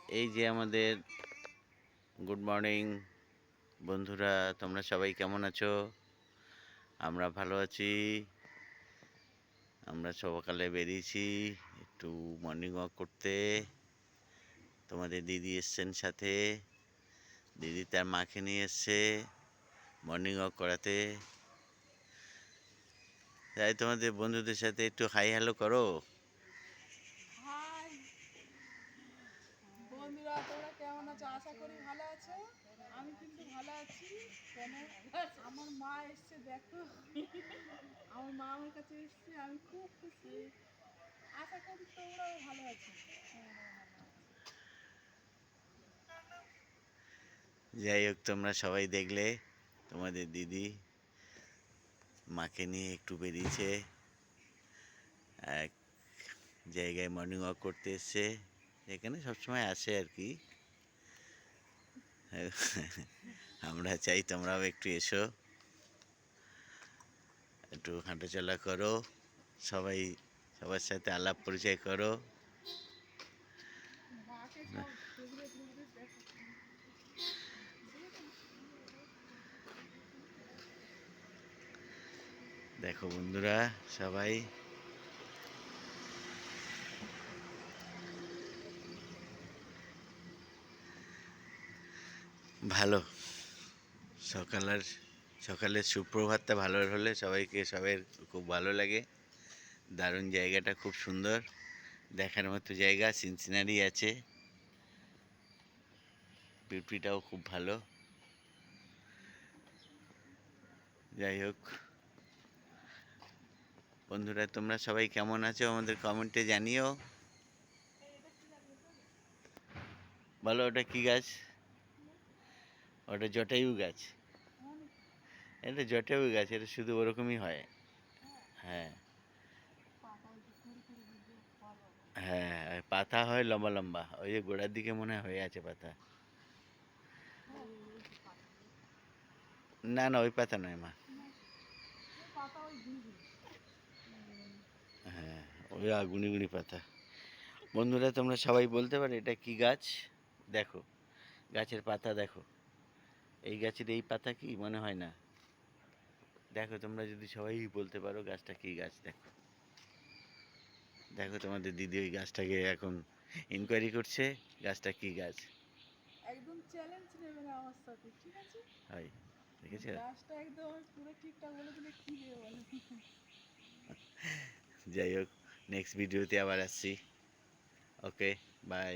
এই যে আমাদের গুড মর্নিং বন্ধুরা, তোমরা সবাই কেমন আছো? আমরা ভালো আছি। আমরা সকালে বেরিয়েছি একটু মর্নিং ওয়াক করতে। তোমাদের দিদি এসছেন সাথে, দিদি তার মাকে নিয়ে এসছে মর্নিং ওয়াক করাতে। তাই তোমাদের বন্ধুদের সাথে একটু হাই হ্যালো করো। হাই বন্ধুরা, তোমরা কেমন আছো? আশা করি ভালো আছো। আমি কিন্তু ভালো আছি। কেন? আমার মা এসছে, দেখো। আমার মা আমার কাছে এসছে, আমি খুব খুশি। আশা করি তোমরাও ভালো আছো। যাই হোক, তোমরা সবাই দেখলে তোমাদের দিদি মাকে নিয়ে একটু বেরিয়েছে, এক জায়গায় মর্নিং ওয়াক করতে এসছে। এখানে সবসময় আসে আর কি। আমরা চাই তোমরাও একটু এসো, একটু হাঁটাচলা করো, সবাই সবার সাথে আলাপ পরিচয় করো। মাকে সব টুকরে টুকরে দেখো। দেখো বন্ধুরা সবাই, ভালো সকালের সুপ্রভাতটা ভালো হলে সবাইকে সবার খুব ভালো লাগে। দারুণ জায়গাটা, খুব সুন্দর দেখার মতো জায়গা। সিনসিনারি আছে, বিউটিটাও খুব ভালো। যাই হোক বন্ধুরা, তোমরা সবাই কেমন আছো আমাদের কমেন্টে জানিও। বলো, ওটা কি গাছ? ওটা জটায়ু গাছ। এটা জটায়ু গাছ, এটা শুধু ওরকমই হয়। হ্যাঁ হ্যাঁ, আর পাতা হয় লম্বা লম্বা, ওই যে গোড়ার দিকে মনে হয় হয়ে আছে পাতা। না না, ওই পাতা নয় মা। হ্যাঁ, ওই গুনি গুনি পাতা। বন্ধুরা, তোমরা সবাই বলতে পারো এটা কি গাছ? দেখো গাছের পাতা দেখো, এই গাছের এই পাতা কি মনে হয় না? দেখো তোমরা যদি সবাই বলতে পারো গাছটা কি গাছ, দেখো দেখো তোমাদের দিদি ওই গাছটাকে এখন ইনকোয়ারি করছে, গাছটা কি গাছ। একদম চ্যালেঞ্জ নেবে না আমার সাথে, ঠিক আছে? হয়, দেখেছো? গাছটা একদম আমি পুরো ঠিকঠাক বলে দিলে কি দেবে বলো। যাই হোক, নেক্সট ভিডিওতে আবার আসছি। ওকে, বাই।